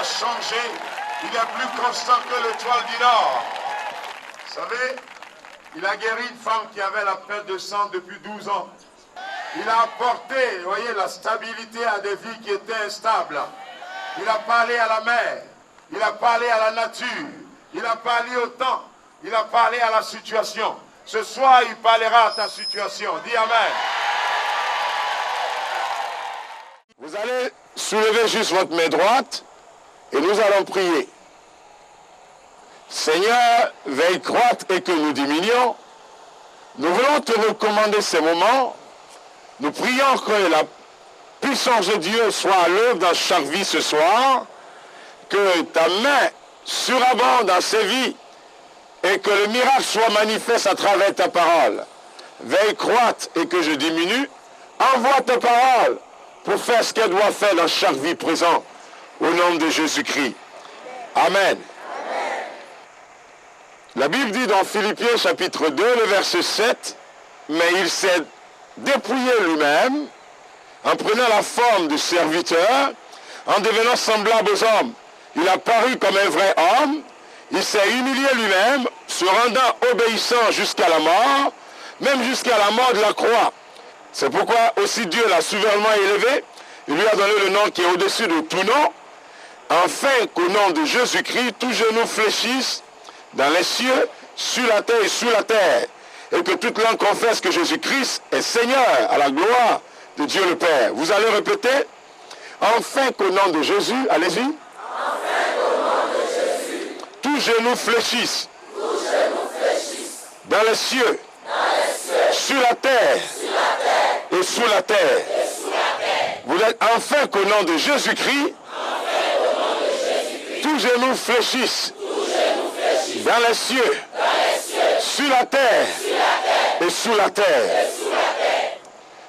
pas changé. Il est plus constant que l'étoile du Nord. Vous savez, il a guéri une femme qui avait la perte de sang depuis 12 ans. Il a apporté, vous voyez, la stabilité à des vies qui étaient instables. Il a parlé à la mer. Il a parlé à la nature. Il a parlé au temps. Il a parlé à la situation. Ce soir, il parlera à ta situation. Dis Amen. Vous allez soulever juste votre main droite et nous allons prier. Seigneur, veille croître et que nous diminuions. Nous voulons te recommander ces moments. Nous prions que la puissance de Dieu soit à l'œuvre dans chaque vie ce soir. Que ta main surabonde dans ces vies et que le miracle soit manifeste à travers ta parole. Veille croître et que je diminue. Envoie ta parole pour faire ce qu'elle doit faire dans chaque vie présente. Au nom de Jésus-Christ. Amen. La Bible dit dans Philippiens chapitre 2, le verset 7, mais il s'est dépouillé lui-même en prenant la forme de serviteur, en devenant semblable aux hommes. Il a paru comme un vrai homme, il s'est humilié lui-même, se rendant obéissant jusqu'à la mort, même jusqu'à la mort de la croix. C'est pourquoi aussi Dieu l'a souverainement élevé, il lui a donné le nom qui est au-dessus de tout nom, afin qu'au nom de Jésus-Christ, tout genou fléchisse dans les cieux, sur la terre et sous la terre, et que toute langue confesse que Jésus-Christ est Seigneur à la gloire de Dieu le Père. Vous allez répéter, enfin qu'au nom de Jésus, allez-y, enfin qu'au nom de Jésus, tout genou fléchisse, dans les cieux, sur la terre, et sous la terre. Vous êtes enfin qu'au nom de Jésus-Christ, tout genou fléchisse, dans les cieux, sur la terre, et sous la terre.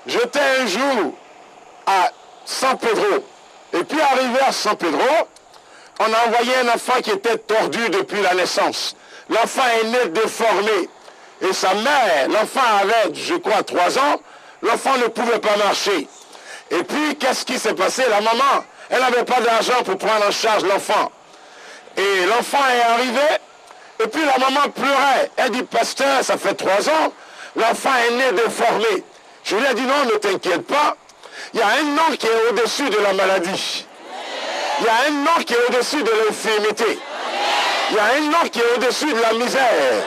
J'étais un jour à San Pedro, et puis arrivé à San Pedro, on a envoyé un enfant qui était tordu depuis la naissance. L'enfant est né déformé, et sa mère, l'enfant avait, je crois, 3 ans, l'enfant ne pouvait pas marcher. Et puis, qu'est-ce qui s'est passé? La maman, elle n'avait pas d'argent pour prendre en charge l'enfant. Et l'enfant est arrivé, et puis la maman pleurait. Elle dit, pasteur, ça fait 3 ans, l'enfant est né déformé. Je lui ai dit, non, ne t'inquiète pas. Il y a un nom qui est au-dessus de la maladie. Il y a un nom qui est au-dessus de l'infirmité. Il y a un nom qui est au-dessus de la misère.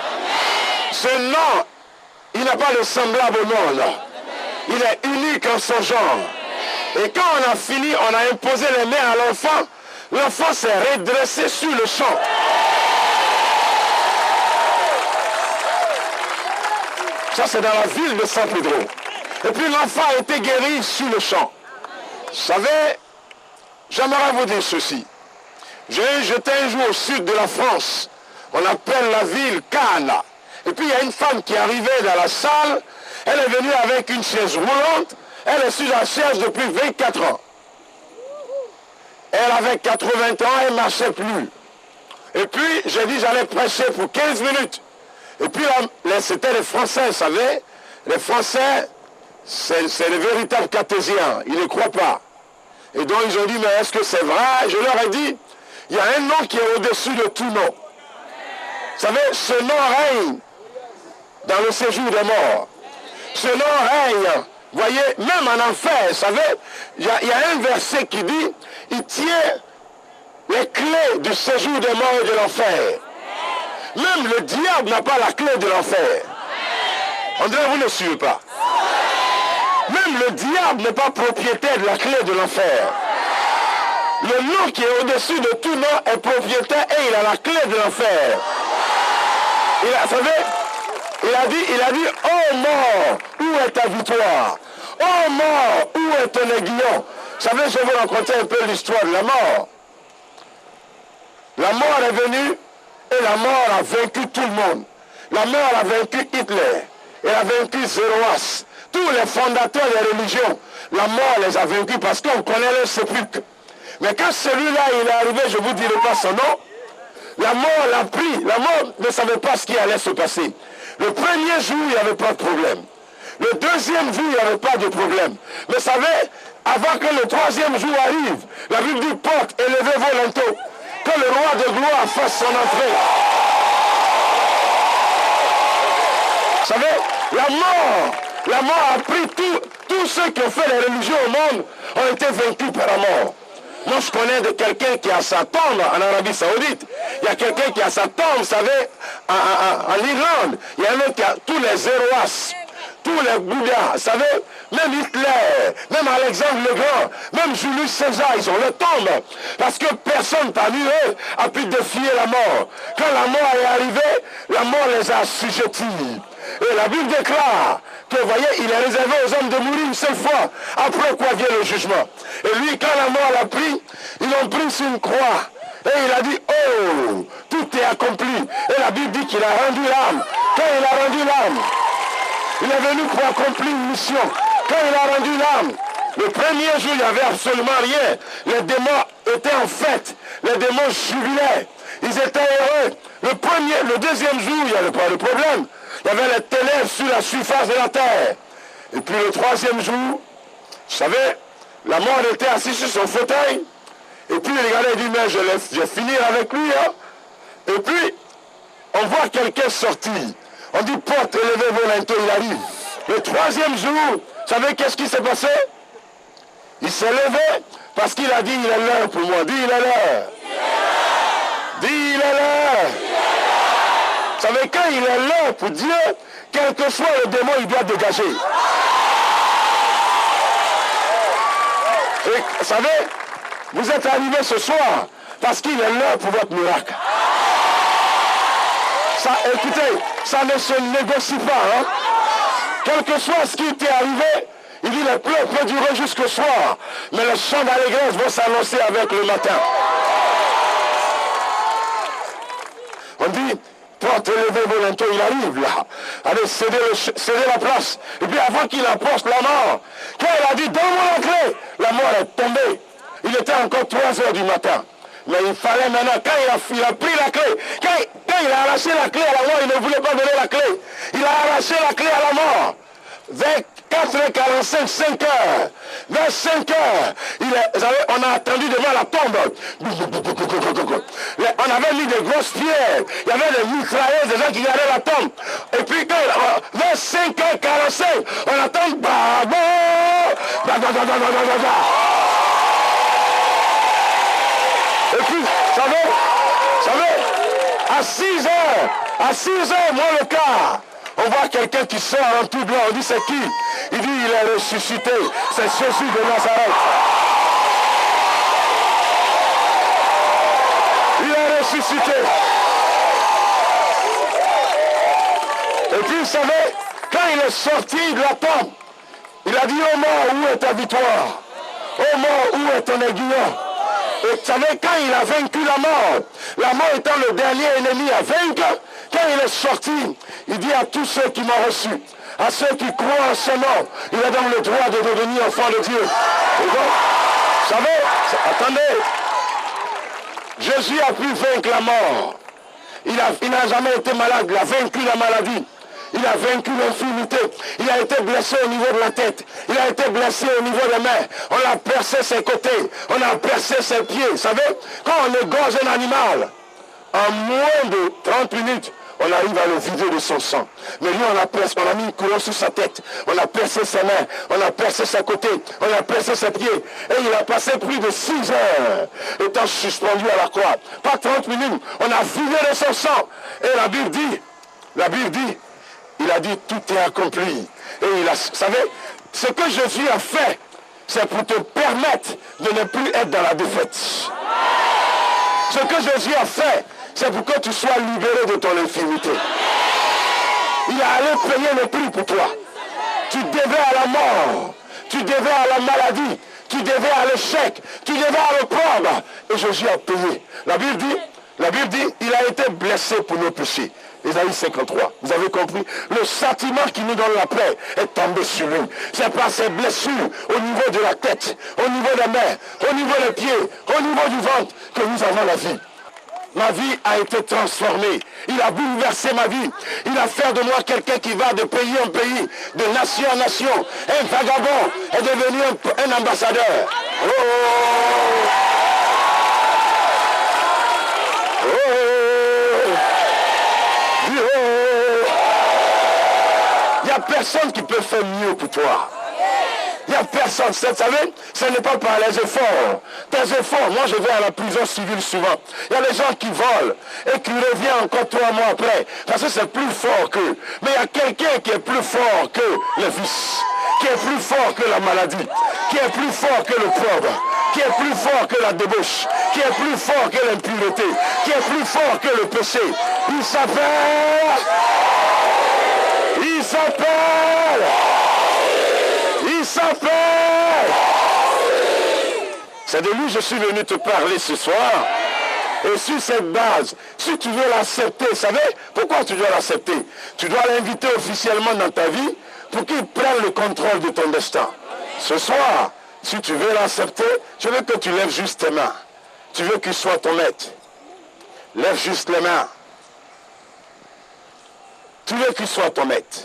Ce nom, il n'a pas de semblable au monde. Il est unique en son genre. Et quand on a fini, on a imposé les mains à l'enfant. L'enfant s'est redressé sur le champ. Ça, c'est dans la ville de San Pedro. Et puis l'enfant a été guéri sur le champ. Vous savez, j'aimerais vous dire ceci. J'étais un jour au sud de la France. On appelle la ville Cannes. Et puis il y a une femme qui est arrivée dans la salle. Elle est venue avec une chaise roulante. Elle est sur la chaise depuis 24 ans. Elle avait 80 ans, elle ne marchait plus. Et puis j'ai dit j'allais prêcher pour 15 minutes. Et puis c'était les Français, vous savez. Les Français, c'est les véritables cartésiens. Ils ne croient pas. Et donc ils ont dit, mais est-ce que c'est vrai? Je leur ai dit, il y a un nom qui est au-dessus de tout nom. Vous savez, ce nom règne dans le séjour des morts. Ce nom règne, vous voyez, même en enfer, vous savez, il y a un verset qui dit, il tient les clés du séjour des morts et de l'enfer. Même le diable n'a pas la clé de l'enfer. On dirait que vous ne suivez pas. Même le diable n'est pas propriétaire de la clé de l'enfer. Le nom qui est au-dessus de tout nom est propriétaire et il a la clé de l'enfer. Vous savez, il a dit, oh mort, où est ta victoire? Oh mort, où est ton aiguillon? Vous savez, je vais vous raconter un peu l'histoire de la mort. La mort est venue et la mort a vaincu tout le monde. La mort a vaincu Hitler. Elle a vaincu Zoroastre. Tous les fondateurs des religions, la mort les a vaincus parce qu'on connaît leur sépulcre. Mais quand celui-là il est arrivé, je ne vous dirai pas son nom, la mort l'a pris. La mort ne savait pas ce qui allait se passer. Le premier jour, il n'y avait pas de problème. Le deuxième jour, il n'y avait pas de problème. Mais vous savez, avant que le troisième jour arrive, la Bible dit porte, élevez-vous lento, que le roi de gloire fasse son entrée. Vous savez, la mort a pris tous ceux qui ont fait les religions au monde ont été vaincus par la mort. Moi, je connais de quelqu'un qui a sa tombe en Arabie Saoudite. Il y a quelqu'un qui a sa tombe, vous savez, en Irlande. Il y a un autre qui a tous les Zoroas, tous les Bouddhas, vous savez, même Hitler, même Alexandre le Grand, même Julius César, ils ont le tombe. Parce que personne parmi eux a pu défier la mort. Quand la mort est arrivée, la mort les a assujettis. Et la Bible déclare que, vous voyez, il est réservé aux hommes de mourir une seule fois, après quoi vient le jugement. Et lui, quand la mort l'a pris, ils l'ont pris sur une croix. Et il a dit, oh, tout est accompli. Et la Bible dit qu'il a rendu l'âme. Quand il a rendu l'âme, il est venu pour accomplir une mission. Quand il a rendu l'âme, le premier jour, il n'y avait absolument rien. Les démons étaient en fête. Les démons jubilaient. Ils étaient heureux. Le deuxième jour, il n'y avait pas de problème. Il y avait les ténèbres sur la surface de la terre. Et puis le troisième jour, vous savez, la mort était assise sur son fauteuil. Et puis il regardait et dit, mais je vais finir avec lui. Hein. Et puis, on voit quelqu'un sortir. On dit, porte, élevez-vous lento, il arrive. Le troisième jour, vous savez qu'est-ce qui s'est passé? Il s'est levé parce qu'il a dit, il est l'heure pour moi. Dis, il est l'heure. Dis, il est l'heure. Vous savez, quand il est l'heure pour Dieu, quel que soit le démon, il doit dégager. Et vous savez, vous êtes arrivés ce soir parce qu'il est l'heure pour votre miracle. Ça, écoutez, ça ne se négocie pas. Hein? Quel que soit ce qui t'est arrivé, il dit les pleurs peuvent durer jusqu'au soir, mais le chant d'allégresse va s'annoncer avec le matin. On dit, porte, élevez-vous lento, il arrive là. Allez, cédez la place. Et puis avant qu'il approche la mort, quand il a dit, donne-moi la clé, la mort est tombée. Il était encore 3 heures du matin. Mais il fallait maintenant, quand il a pris la clé, quand il a arraché la clé à la mort, il ne voulait pas donner la clé. Il a arraché la clé à la mort. Vers 4h45, 5h. Vers 5h, vous savez, on a attendu devant la tombe. On avait mis des grosses pierres. Il y avait des mitrailleuses, des gens qui gardaient la tombe. Et puis, vers 5h45, on attend. Et puis, vous savez, à 6h, moins le quart, on voit quelqu'un qui sort en tout blanc. On dit, c'est qui? Il dit, il est ressuscité. C'est Jésus de Nazareth. Il est ressuscité. Et puis, vous savez, quand il est sorti de la tombe, il a dit, ô mort, où est ta victoire? Ô mort, où est ton aiguillon? Et vous savez, quand il a vaincu la mort étant le dernier ennemi à vaincre, quand il est sorti, il dit à tous ceux qui m'ont reçu, à ceux qui croient en son nom, il a donc le droit de devenir enfant de Dieu. Et donc, vous savez, attendez, Jésus a pu vaincre la mort. Il n'a jamais été malade, il a vaincu la maladie. Il a vaincu l'infirmité. Il a été blessé au niveau de la tête. Il a été blessé au niveau des mains. On a percé ses côtés. On a percé ses pieds. Vous savez, quand on égorge un animal, en moins de 30 minutes, on arrive à le vider de son sang. Mais lui, on a mis une couronne sur sa tête. On a percé ses mains. On a percé ses côtés. On a percé ses pieds. Et il a passé plus de 6 heures étant suspendu à la croix. Pas 30 minutes. On a vidé de son sang. Et la Bible dit, il a dit, tout est accompli. Et vous savez, ce que Jésus a fait, c'est pour te permettre de ne plus être dans la défaite. Ce que Jésus a fait, c'est pour que tu sois libéré de ton infirmité. Il est allé payer le prix pour toi. Tu devais à la mort, tu devais à la maladie, tu devais à l'échec, tu devais à l'opprobre. Et Jésus a payé. La Bible dit, il a été blessé pour nos péchés. Ésaïe 53, vous avez compris? Le sentiment qui nous donne la paix est tombé sur lui. C'est par ses blessures au niveau de la tête, au niveau des mains, au niveau des pieds, au niveau du ventre que nous avons la vie. Ma vie a été transformée. Il a bouleversé ma vie. Il a fait de moi quelqu'un qui va de pays en pays, de nation en nation. Un vagabond est devenu un ambassadeur. Oh, oh, oh, oh. Il n'y a personne qui peut faire mieux pour toi. Il n'y a personne, vous savez, ce n'est pas par les efforts. Tes efforts, moi je vais à la prison civile souvent. Il y a des gens qui volent et qui reviennent encore 3 mois après. Parce que c'est plus fort qu'eux. Mais il y a quelqu'un qui est plus fort que le vice, qui est plus fort que la maladie, qui est plus fort que le pauvre, qui est plus fort que la débauche, qui est plus fort que l'impureté, qui est plus fort que le péché. Il s'appelle... Il s'appelle... C'est de lui que je suis venu te parler ce soir. Et sur cette base, si tu veux l'accepter, vous savez pourquoi tu dois l'accepter? Tu dois l'inviter officiellement dans ta vie pour qu'il prenne le contrôle de ton destin. Ce soir, si tu veux l'accepter, je veux que tu lèves juste tes mains. Tu veux qu'il soit ton maître. Lève juste les mains. Tu veux qu'il soit ton maître.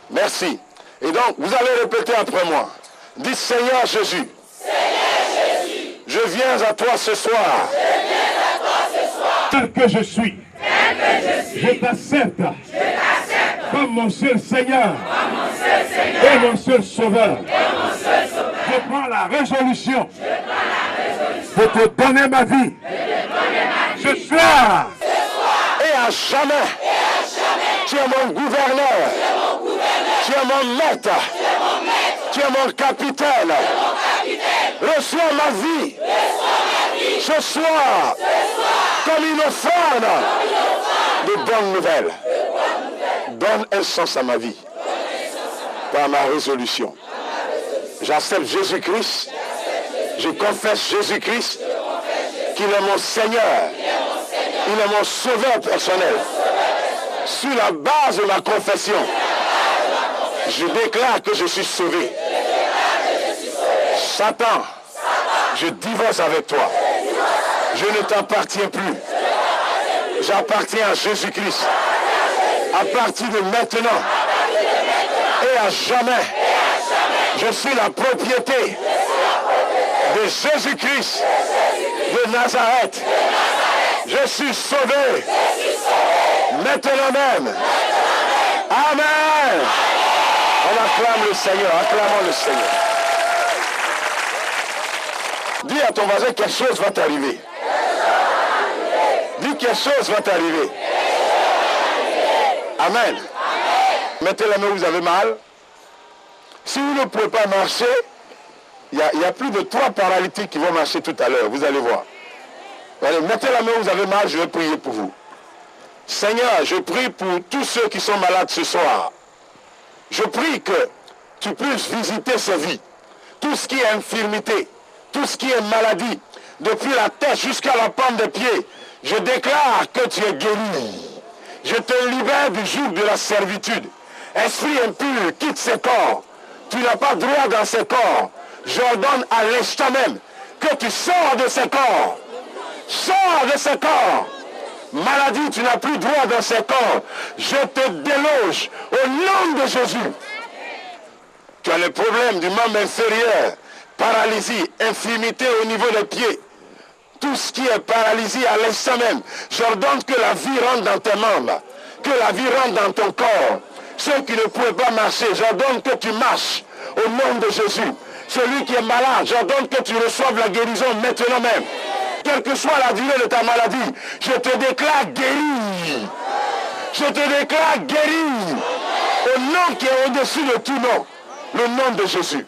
Merci. Et donc, vous allez répéter après moi. Dis, Seigneur Jésus. Seigneur Jésus. Je viens à toi ce soir. Je viens à toi ce soir. Tel que je suis. Tel que je suis. Je t'accepte. Je t'accepte. Comme mon seul Seigneur. Comme mon seul Seigneur. Et mon seul Sauveur. Et mon seul Sauveur. Je prends la résolution. Je prends la résolution. De te donner ma vie. De te donner ma vie. Ce soir. Ce soir. Et à jamais. Et à jamais. Tu es mon gouverneur. Tu es mon gouverneur. Tu es mon maître. Tu es mon capitaine. Reçois ma vie. Ce soir. Comme une offrande de bonnes nouvelles. Donne un sens à ma vie. Par ma résolution. J'accepte Jésus-Christ. Je confesse Jésus-Christ. Qu'il est mon Seigneur. Il est mon sauveur personnel. Sur la base de ma confession. Je déclare que je suis sauvé. Satan, je divorce avec toi. Je ne t'appartiens plus. J'appartiens à Jésus-Christ. À partir de maintenant et à jamais, je suis la propriété de Jésus-Christ de Nazareth. Je suis sauvé. Maintenant même. Amen. On acclame le Seigneur, acclamons le Seigneur. Dis à ton voisin, quelque chose va t'arriver. Dis, quelque chose va t'arriver. Amen. Mettez la main où vous avez mal. Si vous ne pouvez pas marcher, il y a plus de 3 paralytiques qui vont marcher tout à l'heure, vous allez voir. Allez, mettez la main où vous avez mal, je vais prier pour vous. Seigneur, je prie pour tous ceux qui sont malades ce soir. Je prie que tu puisses visiter ces vies. Tout ce qui est infirmité, tout ce qui est maladie, depuis la tête jusqu'à la pointe des pieds, je déclare que tu es guéri. Je te libère du joug de la servitude. Esprit impur, quitte ces corps. Tu n'as pas droit dans ces corps. J'ordonne à l'instant même que tu sors de ces corps. Sors de ces corps. Maladie, tu n'as plus droit dans ces corps. Je te déloge au nom de Jésus. Tu as le problème du membre inférieur, paralysie, infirmité au niveau des pieds. Tout ce qui est paralysie à l'instant même, j'ordonne que la vie rentre dans tes membres, que la vie rentre dans ton corps. Ceux qui ne pouvaient pas marcher, j'ordonne que tu marches au nom de Jésus. Celui qui est malade, j'ordonne que tu reçoives la guérison maintenant même. Quelle que soit la durée de ta maladie, je te déclare guéri. Je te déclare guéri. Au nom qui est au-dessus de tout nom, le nom de Jésus.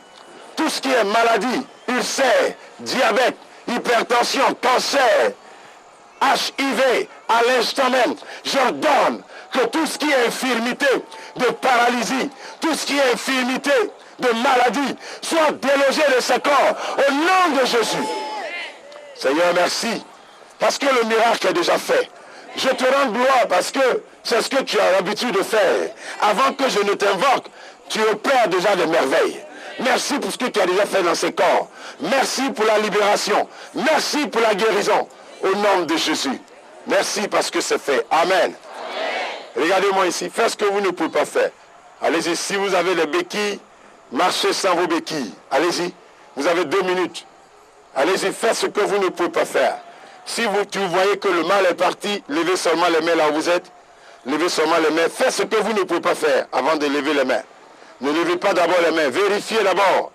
Tout ce qui est maladie, ulcère, diabète, hypertension, cancer, HIV, à l'instant même, j'ordonne que tout ce qui est infirmité de paralysie, tout ce qui est infirmité de maladie, soit délogé de ce corps, au nom de Jésus. Seigneur, merci, parce que le miracle est déjà fait. Je te rends gloire parce que c'est ce que tu as l'habitude de faire. Avant que je ne t'invoque, tu opères déjà des merveilles. Merci pour ce que tu as déjà fait dans ces corps. Merci pour la libération. Merci pour la guérison. Au nom de Jésus. Merci parce que c'est fait. Amen. Regardez-moi ici. Faites ce que vous ne pouvez pas faire. Allez-y. Si vous avez les béquilles, marchez sans vos béquilles. Allez-y. Vous avez 2 minutes. Allez-y. Faites ce que vous ne pouvez pas faire. Si tu voyez que le mal est parti, levez seulement les mains là où vous êtes. Levez seulement les mains. Faites ce que vous ne pouvez pas faire avant de lever les mains. Ne levez pas d'abord les mains. Vérifiez d'abord.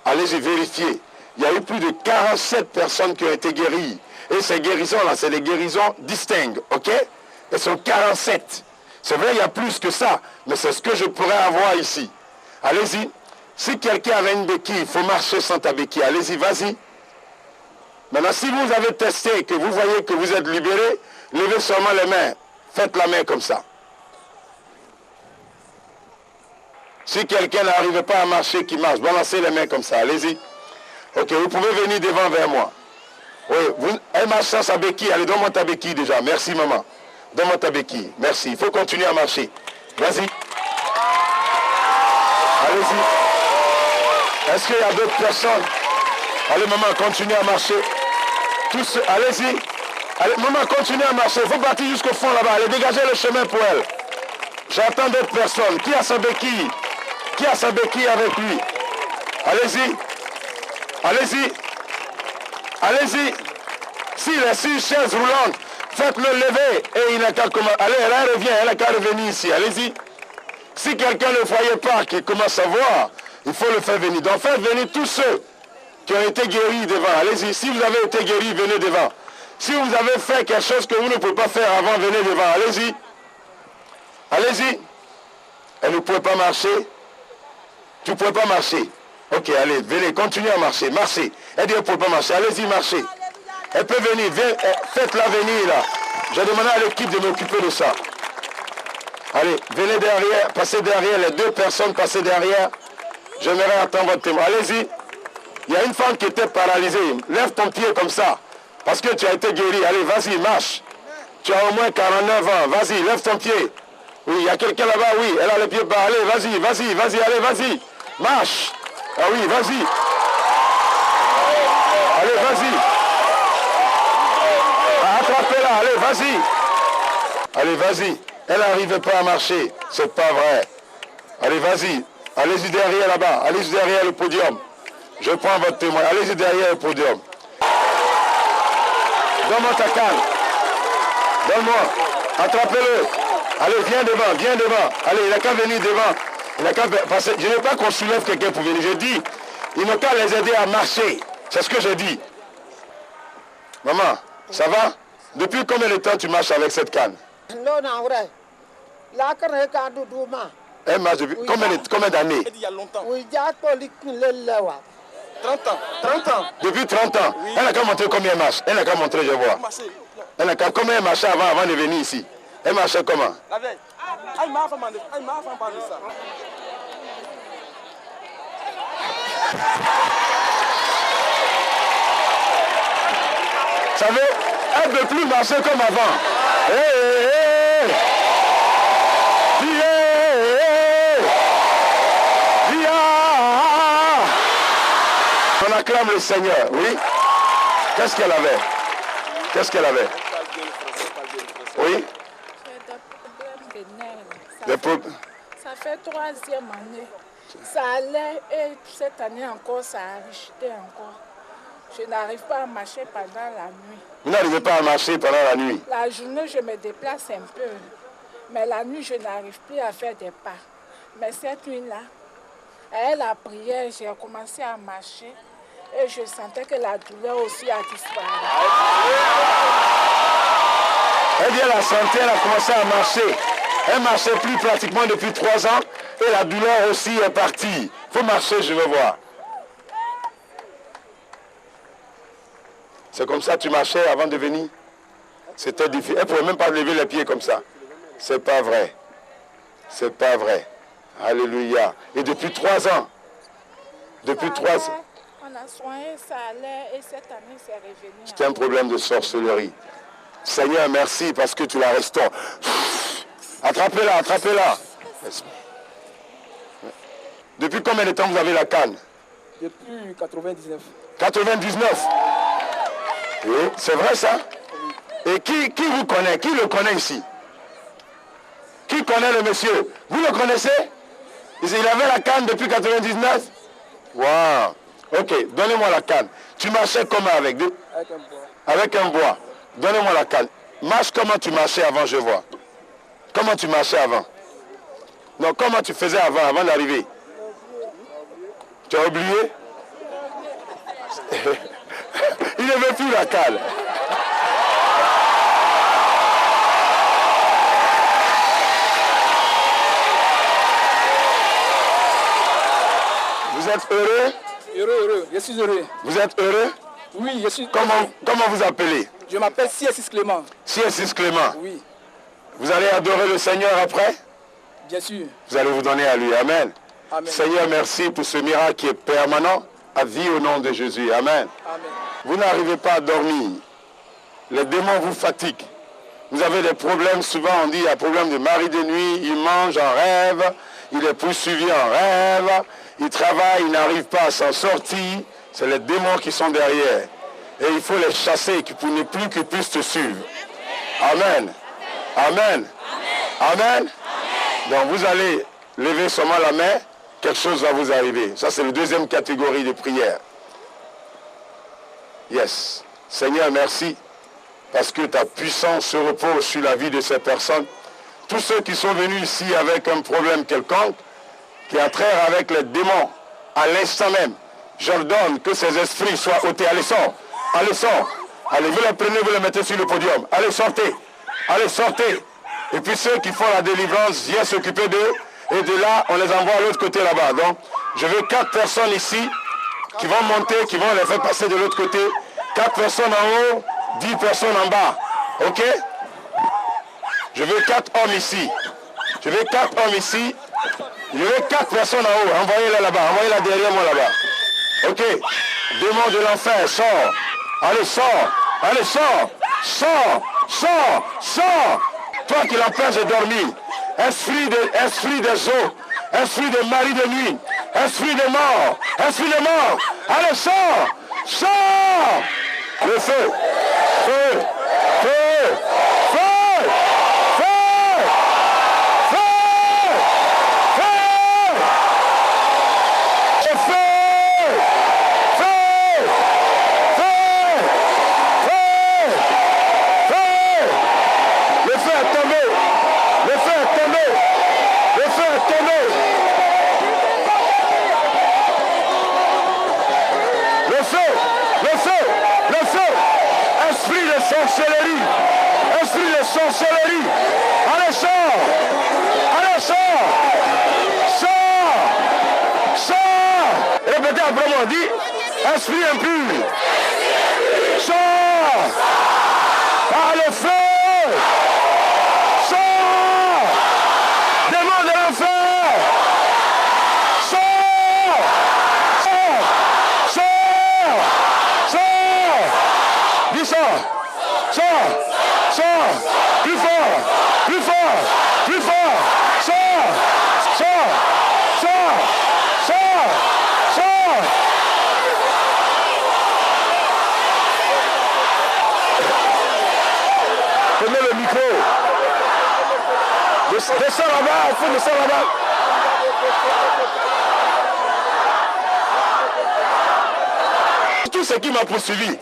Allez-y, vérifiez. Il y a eu plus de 47 personnes qui ont été guéries. Et ces guérisons-là, c'est des guérisons distinctes, ok? Elles sont 47. C'est vrai, il y a plus que ça, mais c'est ce que je pourrais avoir ici. Allez-y. Si quelqu'un avait une béquille, il faut marcher sans ta béquille. Allez-y, vas-y. Maintenant, si vous avez testé et que vous voyez que vous êtes libéré, levez seulement les mains. Faites la main comme ça. Si quelqu'un n'arrive pas à marcher, qui marche, balancez les mains comme ça. Allez-y. Ok, vous pouvez venir devant vers moi. Oui, elle marche sans sa béquille. Allez, donne-moi ta béquille déjà. Merci, maman. Donne-moi ta béquille. Merci. Il faut continuer à marcher. Vas-y. Allez-y. Est-ce qu'il y a d'autres personnes? Allez, maman, continuez à marcher. Tous, allez-y. Allez, maman, continuez à marcher. Il faut partir jusqu'au fond là-bas. Allez, dégagez le chemin pour elle. J'attends d'autres personnes. Qui a sa béquille? Qui a sa béquille avec lui? Allez-y. Allez-y. Allez-y. S'il est sur une chaise roulante, faites-le lever et il n'a qu'à commencer. Allez, elle revient, elle n'a qu'à revenir ici. Allez-y. Si quelqu'un ne voyait pas, qui commence à voir, il faut le faire venir. Donc faites venir tous ceux qui ont été guéris devant. Allez-y. Si vous avez été guéris, venez devant. Si vous avez fait quelque chose que vous ne pouvez pas faire avant, venez devant. Allez-y. Allez-y. Elle ne pouvait pas marcher. Tu ne pouvais pas marcher. Ok, allez, venez, continuez à marcher. Marchez. Elle dit, elle ne peut pas marcher. Allez-y, marchez. Elle peut venir. Faites-la venir, là. J'ai demandé à l'équipe de m'occuper de ça. Allez, venez derrière. Passez derrière. Les 2 personnes, passez derrière. J'aimerais attendre votre témoin. Allez-y. Il y a une femme qui était paralysée. Lève ton pied comme ça. Parce que tu as été guéri. Allez, vas-y, marche. Tu as au moins 49 ans. Vas-y, lève ton pied. Oui, il y a quelqu'un là-bas, oui. Elle a les pieds bas. Allez, vas-y, vas-y, vas-y, allez, vas-y. Marche. Ah oui, vas-y. Allez, vas-y. Attrapez-la, allez, vas-y. Allez, vas-y. Elle n'arrivait pas à marcher. C'est pas vrai. Allez, vas-y. Allez-y derrière là-bas. Allez-y derrière le podium. Je prends votre témoin. Allez-y derrière le podium. Donne-moi ta canne. Donne-moi. Attrapez-le. Allez, viens devant, viens devant. Allez, il n'a qu'à venir devant. Il n'a qu'à passer. Je ne veux pas qu'on soulève quelqu'un pour venir. Je dis, il n'a qu'à les aider à marcher. C'est ce que j'ai dit. Maman, ça va? Depuis combien de temps tu marches avec cette canne? Elle marche depuis combien d'années? Il y a longtemps. 30 ans. 30 ans. Depuis 30 ans. Oui. Elle n'a qu'à montrer combien elle marche. Elle n'a qu'à montrer, je vois. Elle n'a qu'à combien elle marchait avant de venir ici. Elle marchait comment? La veille. Elle m'a fait parler de ça. Vous savez, elle ne peut plus marcher comme avant. On acclame le Seigneur, oui. Qu'est-ce qu'elle avait? Qu'est-ce qu'elle avait? Oui. Des problèmes. Ça fait 3e année. Ça allait et cette année encore, ça a rejeté encore. Je n'arrive pas à marcher pendant la nuit. Vous n'arrivez pas à marcher pendant la nuit? La journée, je me déplace un peu. Mais la nuit, je n'arrive plus à faire des pas. Mais cette nuit-là, à la prière, j'ai commencé à marcher. Et je sentais que la douleur aussi a disparu. Elle dit, la santé, elle a commencé à marcher. Elle ne marchait plus pratiquement depuis 3 ans. Et la douleur aussi est partie. Il faut marcher, je veux voir. C'est comme ça que tu marchais avant de venir? C'était difficile. Elle ne pouvait même pas lever les pieds comme ça. C'est pas vrai. C'est pas vrai. Alléluia. Et depuis 3 ans. Depuis 3 ans. On a soigné, ça allait, et cette année, c'est revenu. C'était un problème de sorcellerie. Seigneur, merci parce que tu la restaures. Attrapez-la, attrapez-la. Depuis combien de temps vous avez la canne? Depuis 99. 99? Oui, c'est vrai ça? Et qui vous connaît? Qui le connaît ici? Qui connaît le monsieur? Vous le connaissez? Il avait la canne depuis 99? Waouh! Ok, donnez-moi la canne. Tu marchais comment avec? Avec un bois. Avec un bois. Donnez-moi la canne. Marche comment tu marchais avant, je vois. Comment tu marchais avant? Non, comment tu faisais avant d'arriver? Tu as oublié? Il ne veut plus la canne. Vous êtes heureux? Heureux, je suis heureux. Vous êtes heureux? Oui, je suis Comment vous appelez? Je m'appelle C.S. Clément. C.S. Clément. Oui. Vous allez adorer le Seigneur après? Bien sûr. Vous allez vous donner à lui. Amen. Amen. Seigneur, merci pour ce miracle qui est permanent à vie au nom de Jésus. Amen. Amen. Vous n'arrivez pas à dormir. Les démons vous fatiguent. Vous avez des problèmes, souvent on dit il y a problème de mari de nuit, il mange en rêve, il est poursuivi en rêve, il travaille, il n'arrive pas à s'en sortir. C'est les démons qui sont derrière. Et il faut les chasser pour ne plus qu'ils puissent te suivre. Amen. Amen. Amen. Donc vous allez lever seulement la main, quelque chose va vous arriver. Ça c'est la deuxième catégorie de prière. Yes. Seigneur, merci. Parce que ta puissance se repose sur la vie de ces personnes. Tous ceux qui sont venus ici avec un problème quelconque, qui a trait avec les démons, à l'instant même, j'ordonne que ces esprits soient ôtés. Allez, sort. Allez, sort. Allez, vous les prenez, vous les mettez sur le podium. Allez, sortez. Allez, sortez. Et puis ceux qui font la délivrance, viennent s'occuper d'eux. Et de là, on les envoie à l'autre côté là-bas. Donc, je veux 4 personnes ici qui vont monter, qui vont les faire passer de l'autre côté. 4 personnes en haut, 10 personnes en bas. Ok? Je veux 4 hommes ici. Je veux 4 hommes ici. Je veux 4 personnes en haut. Envoyez-les là-bas. Envoyez-la derrière moi là-bas. Ok? Démon de l'enfer, sors. Allez, sors. Allez, sors. Sors. Sors. Sors. Toi qui l'empêches de dormir. Esprit des eaux. Esprit de mari de nuit. Esprit de mort. Esprit de mort. Allez, sors. Sors. Le feu. Feu. Feu. Feu. Feu. Feu. Feu. Le feu. Feu. Feu. Feu. Feu. Le feu est tombé. Le feu est tombé. Le feu est tombé. Le feu. Le feu. Le feu. Esprit de sorcellerie. Esprit de sorcellerie. Allez, sors. Allez, sors. Sors. Sors. Répétez après moi. Dis, esprit impur. Sors. Par le feu. Sors. Démon de l'enfer. Sors. Sors. Sors. Sors. Dis sors. Sors. Sors. Plus fort. Plus fort. Plus fort. Sors. Sors. Sors. Sors. Sors. Prenez le micro. Descends là-bas. Il faut descendre là-bas. Tout ce qui m'a poursuivi.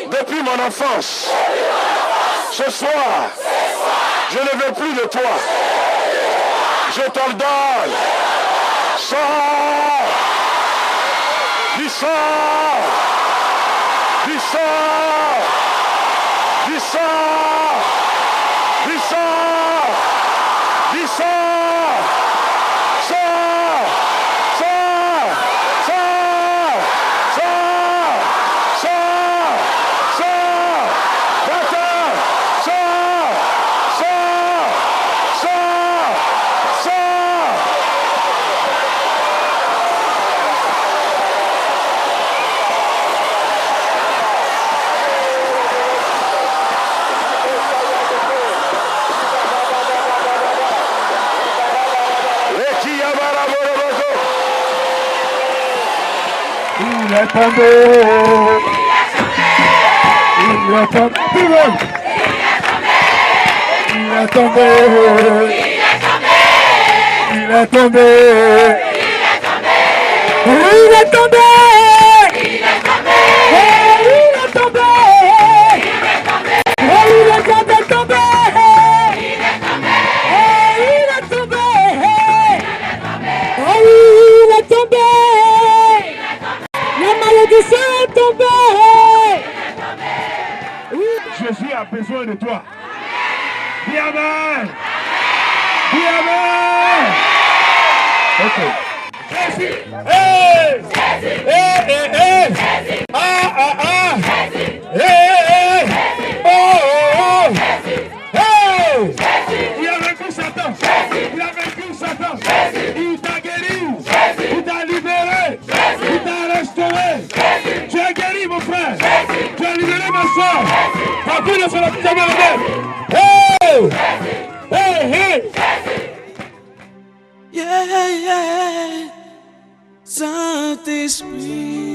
Depuis mon enfance. Ce soir, je ne veux plus de toi. Je t'ordonne. Sors. Dis sors. Dis sors. Dis sors. Dis sors. Dis sors. Sors. Sors. Sors. Sors. Sors. Sors. Va-t'en. Sors. Sors. Sors. Sors. Il est tombé. Il Il est tombé. Tout le monde. Il est tombé. Il est tombé. Il est tombé. Il est tombé. Il est tombé. Il est tombé. Il est tombé. Il est tombé. La malédiction est tombée. Jésus a besoin de toi. Dis amen. Dis amen. Ok. Jésus. Hey. Hey, hey, hey. Ah, ah, ah. Hey, hey. Oh, oh, oh. Hey. Il a vaincu Satan. Il a vaincu Satan. Il t'a guéri. Il t'a libéré. Il t'a restauré. Tu es guéri, mon frère. Tu as libéré ma soeur. Ta vie ne sera plus jamais la même. Hey! Hey, hey! Yeah, yeah. Saint-Esprit.